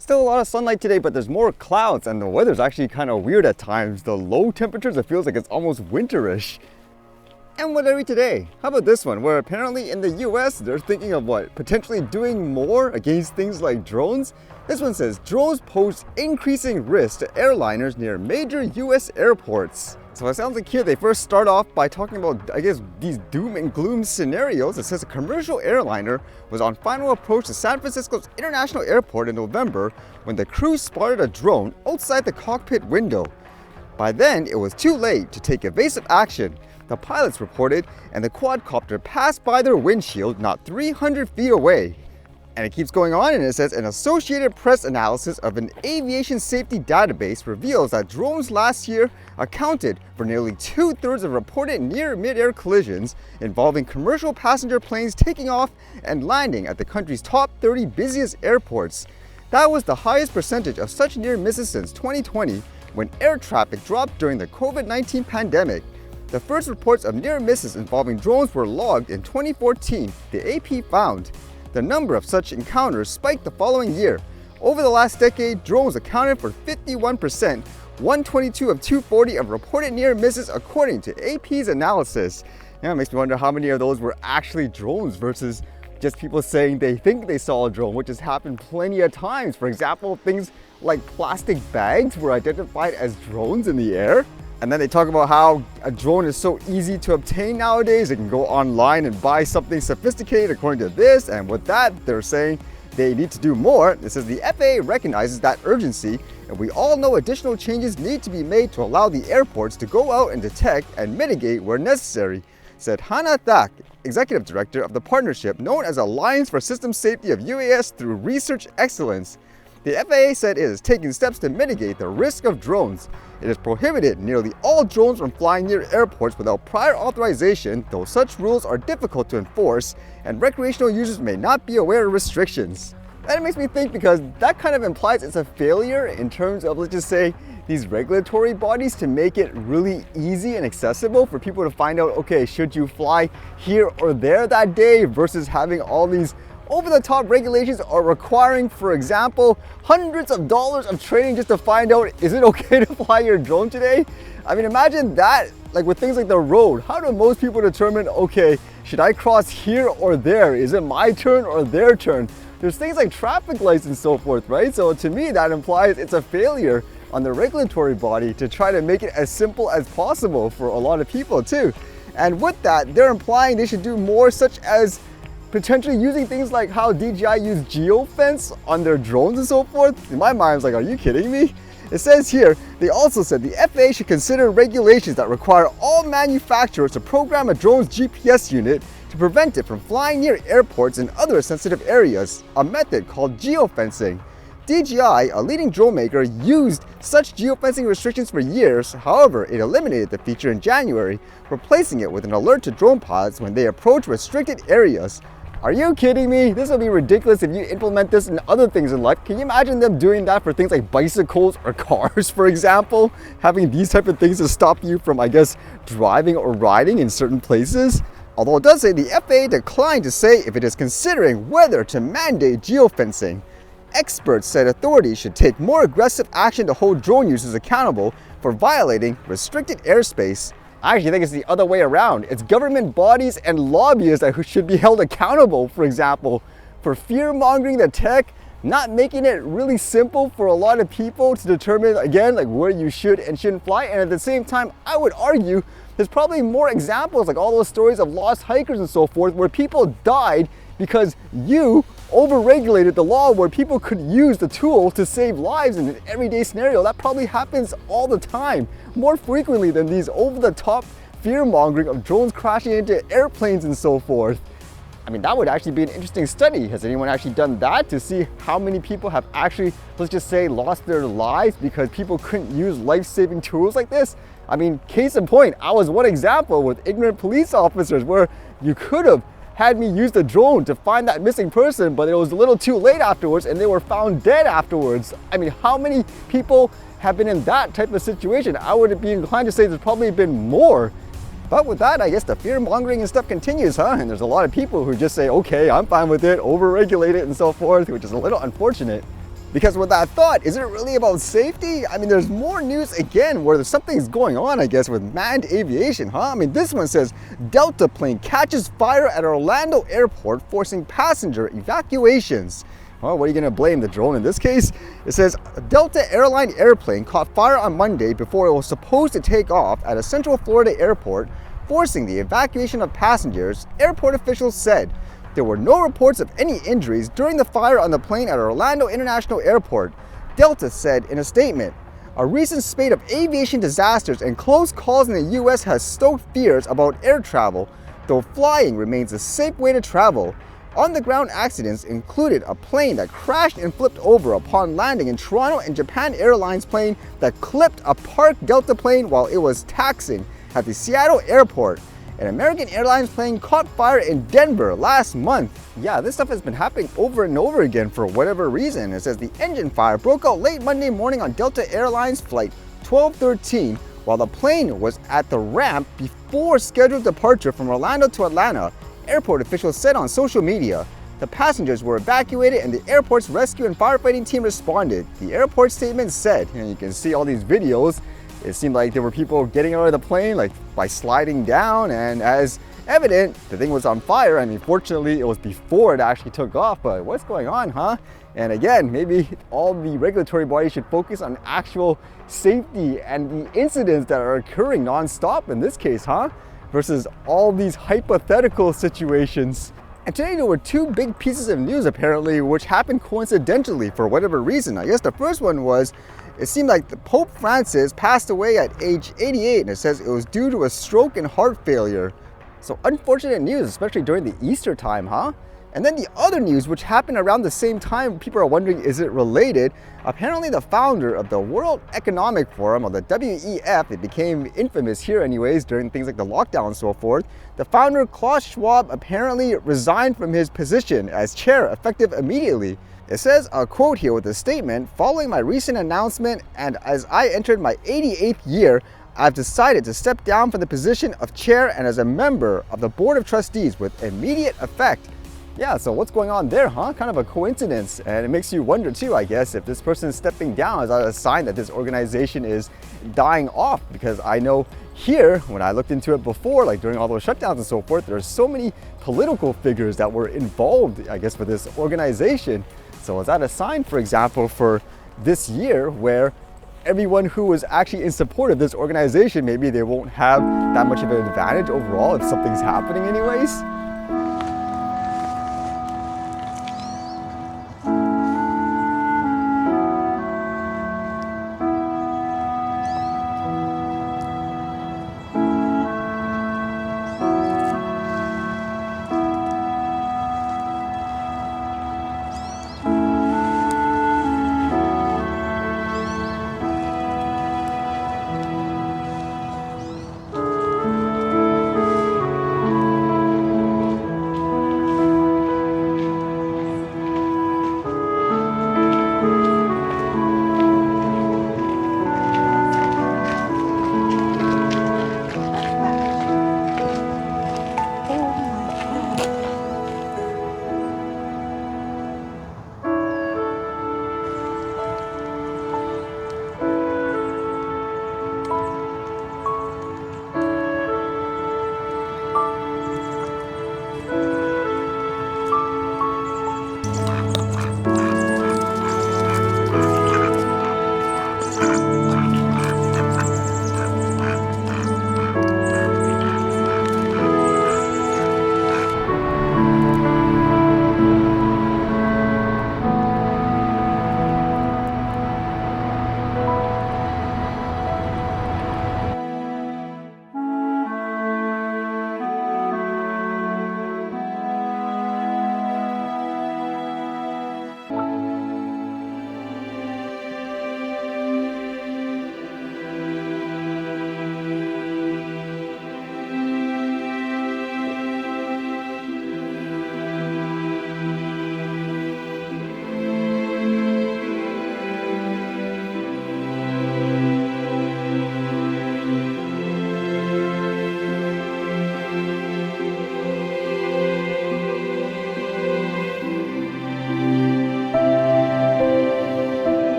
Still a lot of sunlight today, but there's more clouds and the weather's actually kind of weird at times. The low temperatures, it feels like it's almost winterish. And what are we today? How about this one, where apparently in the US, they're thinking of potentially doing more against things like drones? This one says, drones pose increasing risk to airliners near major US airports. So it sounds like here they first start off by talking about, I guess, these doom and gloom scenarios. It says a commercial airliner was on final approach to San Francisco's International Airport in November when the crew spotted a drone outside the cockpit window. By then, it was too late to take evasive action, the pilots reported, and the quadcopter passed by their windshield not 300 feet away. And it keeps going on, and it says an Associated Press analysis of an aviation safety database reveals that drones last year accounted for nearly 2/3 of reported near mid-air collisions involving commercial passenger planes taking off and landing at the country's top 30 busiest airports. That was the highest percentage of such near misses since 2020, when air traffic dropped during the COVID-19 pandemic. The first reports of near misses involving drones were logged in 2014, the AP found. The number of such encounters spiked the following year. Over the last decade, drones accounted for 51%, 122 of 240 of reported near misses according to AP's analysis. It makes me wonder how many of those were actually drones versus just people saying they think they saw a drone, which has happened plenty of times. For example, things like plastic bags were identified as drones in the air. And then they talk about how a drone is so easy to obtain nowadays. They can go online and buy something sophisticated according to this. And with that, they're saying they need to do more. It says the FAA recognizes that urgency, and we all know additional changes need to be made to allow the airports to go out and detect and mitigate where necessary, said Hannah Thak, executive director of the partnership known as Alliance for System Safety of UAS through Research Excellence. The FAA said it is taking steps to mitigate the risk of drones. It has prohibited nearly all drones from flying near airports without prior authorization, though such rules are difficult to enforce and recreational users may not be aware of restrictions. That makes me think, because that kind of implies it's a failure in terms of, let's just say, these regulatory bodies to make it really easy and accessible for people to find out, okay, should you fly here or there that day, versus having all these over-the-top regulations are requiring, for example, hundreds of dollars of training just to find out, is it okay to fly your drone today? I mean, imagine that, like with things like the road. How do most people determine, okay, should I cross here or there? Is it my turn or their turn? There's things like traffic lights and so forth, right? So to me, that implies it's a failure on the regulatory body to try to make it as simple as possible for a lot of people too. And with that, they're implying they should do more, such as potentially using things like how DJI used Geofence on their drones and so forth. In my mind, I was like, are you kidding me? It says here, they also said the FAA should consider regulations that require all manufacturers to program a drone's GPS unit to prevent it from flying near airports and other sensitive areas, a method called geofencing. DJI, a leading drone maker, used such geofencing restrictions for years. However, it eliminated the feature in January, replacing it with an alert to drone pilots when they approach restricted areas. Are you kidding me? This would be ridiculous if you implement this in other things in life. Can you imagine them doing that for things like bicycles or cars, for example? Having these type of things to stop you from, I guess, driving or riding in certain places? Although it does say the FAA declined to say if it is considering whether to mandate geofencing. Experts said authorities should take more aggressive action to hold drone users accountable for violating restricted airspace. I actually think it's the other way around. It's government bodies and lobbyists that should be held accountable, for example, for fear-mongering the tech, not making it really simple for a lot of people to determine, again, like where you should and shouldn't fly. And at the same time, I would argue there's probably more examples, like all those stories of lost hikers and so forth, where people died because you over-regulated the law, where people could use the tool to save lives in an everyday scenario. That probably happens all the time, more frequently than these over-the-top fear-mongering of drones crashing into airplanes and so forth. I mean, that would actually be an interesting study. Has anyone actually done that to see how many people have actually, let's just say, lost their lives because people couldn't use life-saving tools like this? I mean, case in point, I was one example with ignorant police officers where you could have had me use the drone to find that missing person, but it was a little too late afterwards and they were found dead afterwards. I mean, how many people have been in that type of situation? I would be inclined to say there's probably been more. But with that, I guess the fear-mongering and stuff continues, huh? And there's a lot of people who just say, okay, I'm fine with it, over-regulate it and so forth, which is a little unfortunate. Because with that thought, is it really about safety? I mean, there's more news again where something's going on, I guess, with manned aviation, huh? I mean, this one says Delta plane catches fire at Orlando airport, forcing passenger evacuations. Well, what are you going to blame, the drone in this case? It says a Delta airline airplane caught fire on Monday before it was supposed to take off at a Central Florida airport, forcing the evacuation of passengers, airport officials said. There were no reports of any injuries during the fire on the plane at Orlando International Airport, Delta said in a statement. A recent spate of aviation disasters and close calls in the U.S. has stoked fears about air travel, though flying remains a safe way to travel. On-the-ground accidents included a plane that crashed and flipped over upon landing in Toronto and Japan Airlines plane that clipped a parked Delta plane while it was taxiing at the Seattle airport. An American Airlines plane caught fire in Denver last month. Yeah, this stuff has been happening over and over again for whatever reason. It says the engine fire broke out late Monday morning on Delta Airlines flight 1213 while the plane was at the ramp before scheduled departure from Orlando to Atlanta, airport officials said on social media. The passengers were evacuated and the airport's rescue and firefighting team responded. The airport statement said, and you can see all these videos, it seemed like there were people getting out of the plane like by sliding down, and as evident, the thing was on fire. I mean, fortunately, it was before it actually took off, but what's going on, huh? And again, maybe all the regulatory bodies should focus on actual safety and the incidents that are occurring non-stop in this case, huh? Versus all these hypothetical situations. And today there were two big pieces of news apparently which happened coincidentally for whatever reason. I guess the first one was it seemed like the Pope Francis passed away at age 88, and it says it was due to a stroke and heart failure. So unfortunate news, especially during the Easter time, huh? And then the other news, which happened around the same time, people are wondering, is it related? Apparently the founder of the World Economic Forum, or the WEF, it became infamous here anyways during things like the lockdown and so forth. The founder, Klaus Schwab, apparently resigned from his position as chair effective immediately. It says, a quote here with a statement, following my recent announcement and as I entered my 88th year, I've decided to step down from the position of chair and as a member of the board of trustees with immediate effect. Yeah, so what's going on there, huh? Kind of a coincidence. And it makes you wonder too, I guess, if this person stepping down is a sign that this organization is dying off. Because I know here, when I looked into it before, like during all those shutdowns and so forth, there's so many political figures that were involved, I guess, with this organization. So is that a sign, for example, for this year where everyone who was actually in support of this organization, maybe they won't have that much of an advantage overall if something's happening anyways?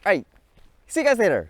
Alright, see you guys later.